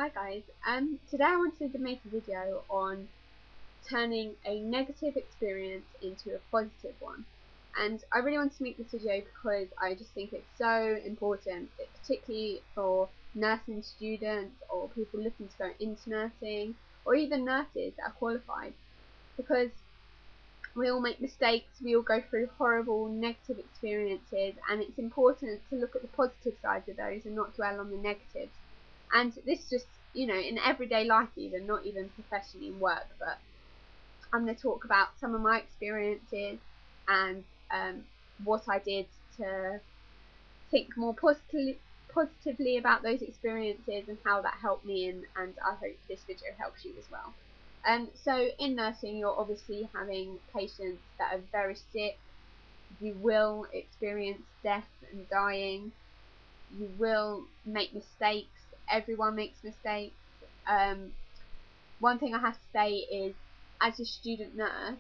Hi guys, today I wanted to make a video on turning a negative experience into a positive one. And I really want to make this video because I just think it's so important, particularly for nursing students or people looking to go into nursing, or even nurses that are qualified, because we all make mistakes, we all go through horrible negative experiences, and it's important to look at the positive sides of those and not dwell on the negatives. And this just, in everyday life, even not even professionally in work, but I'm going to talk about some of my experiences and what I did to think more positively about those experiences and how that helped me, and I hope this video helps you as well. So in nursing, you're obviously having patients that are very sick. You will experience death and dying. You will make mistakes. Everyone makes mistakes. One thing I have to say is, as a student nurse,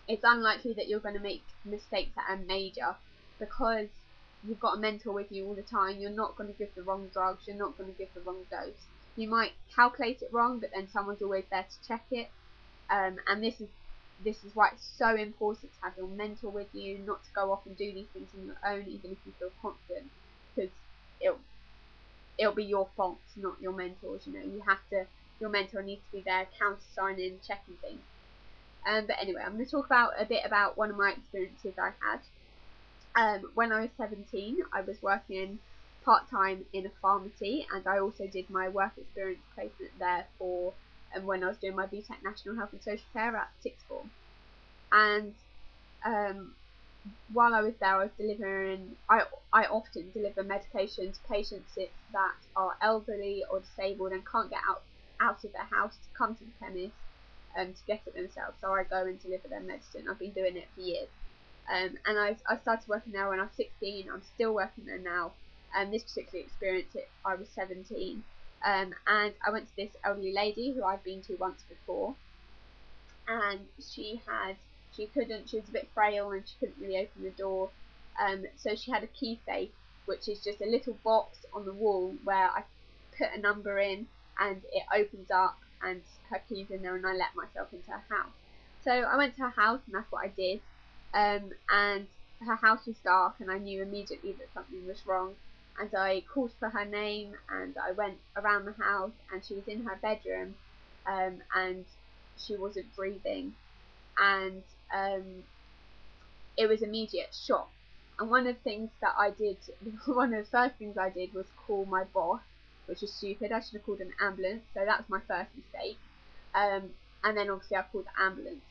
it's unlikely that you're going to make mistakes that are major, because you've got a mentor with you all the time. You're not going to give the wrong drugs. You're not going to give the wrong dose. You might calculate it wrong, but then someone's always there to check it. And this is why it's so important to have your mentor with you, not to go off and do these things on your own, even if you feel confident, because it'll be your fault, not your mentor's. Your mentor needs to be there, countersigning, checking things. But anyway, I'm going to talk about a bit about one of my experiences I had. When I was 17, I was working part-time in a pharmacy, and I also did my work experience placement there for when I was doing my BTEC National Health and Social Care at sixth form. And while I was there, I was delivering. I often deliver medication to patients that are elderly or disabled and can't get out of their house to come to the chemist to get it themselves. So I go and deliver their medicine. I've been doing it for years. And I started working there when I was 16. I'm still working there now. This particular experience, I was 17. And I went to this elderly lady who I'd been to once before, and she was a bit frail and she couldn't really open the door. So she had a key safe, which is just a little box on the wall where I put a number in and it opens up and her keys in there, and I let myself into her house. So I went to her house, and that's what I did. And her house was dark, and I knew immediately that something was wrong. And I called for her name, and I went around the house, and she was in her bedroom, and she wasn't breathing, and it was immediate shock. And one of the things that I did, one of the first things I did was call my boss, which was stupid. I should have called an ambulance. So that was my first mistake. And then obviously I called the ambulance,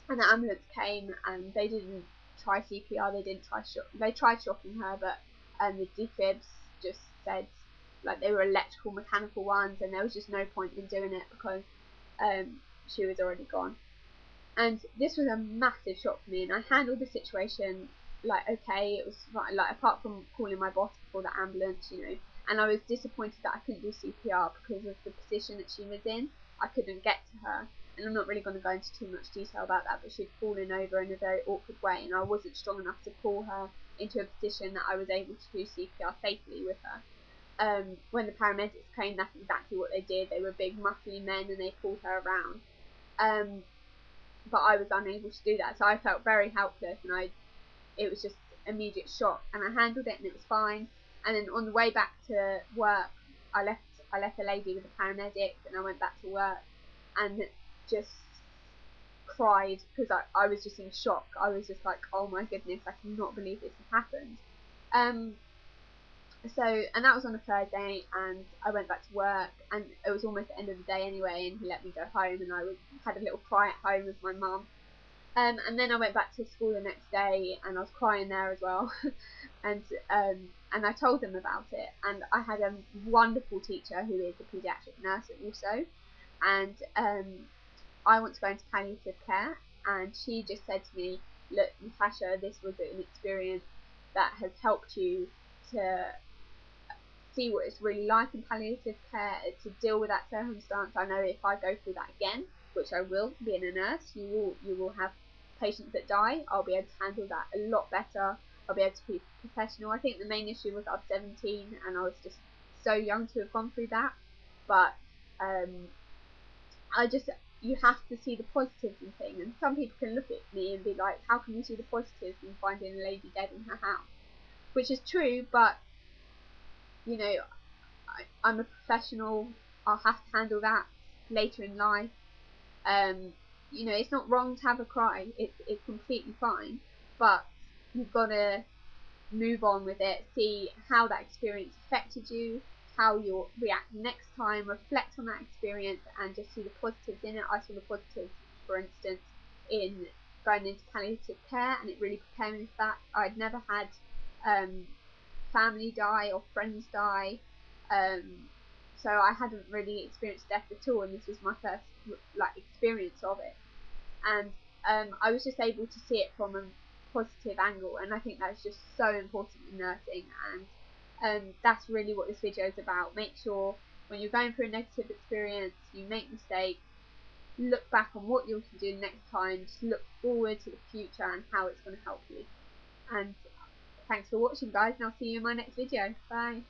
and the ambulance came, and they didn't try CPR. They didn't try shock. They tried shocking her, but the defibs just said, like, they were electrical, mechanical ones, and there was just no point in doing it because she was already gone. And this was a massive shock for me, and I handled the situation like okay. It was like, apart from calling my boss before the ambulance, and I was disappointed that I couldn't do CPR because of the position that she was in. I couldn't get to her, and I'm not really going to go into too much detail about that, but she'd fallen over in a very awkward way, and I wasn't strong enough to pull her into a position that I was able to do CPR safely with her. When the paramedics came, that's exactly what they did. They were big, muscly men, and they pulled her around. But I was unable to do that, so I felt very helpless, and it was just immediate shock, and I handled it, and it was fine. And then on the way back to work, I left a lady with the paramedics, and I went back to work and just cried because I was just in shock. I was just like, oh my goodness, I cannot believe this has happened. And that was on a Thursday, and I went back to work, and it was almost the end of the day anyway, and he let me go home, and I had a little cry at home with my mum. And then I went back to school the next day, and I was crying there as well. and I told them about it, and I had a wonderful teacher who is a paediatric nurse also, and I want to go into palliative care, and she just said to me, look, Natasha, this was an experience that has helped you to see what it's really like in palliative care, to deal with that circumstance. I know if I go through that again, which I will, being a nurse, you will have patients that die. I'll be able to handle that a lot better. I'll be able to be professional. I think the main issue was I was 17 and I was just so young to have gone through that. but you have to see the positives in things. And some people can look at me and be like, how can you see the positives in finding a lady dead in her house? Which is true, but you know, I'm a professional. I'll have to handle that later in life. You know, it's not wrong to have a cry. It's completely fine, but you've got to move on with it. See how that experience affected you, how you'll react next time. Reflect on that experience and just see the positives in it. I saw the positives, for instance, in going into palliative care, and it really prepared me for that. I'd never had family die or friends die. So I hadn't really experienced death at all, and this was my first experience of it. And I was just able to see it from a positive angle, and I think that's just so important in nursing. And that's really what this video is about. Make sure when you're going through a negative experience, you make mistakes, look back on what you can do next time, just look forward to the future and how it's going to help you. And thanks for watching, guys, and I'll see you in my next video. Bye.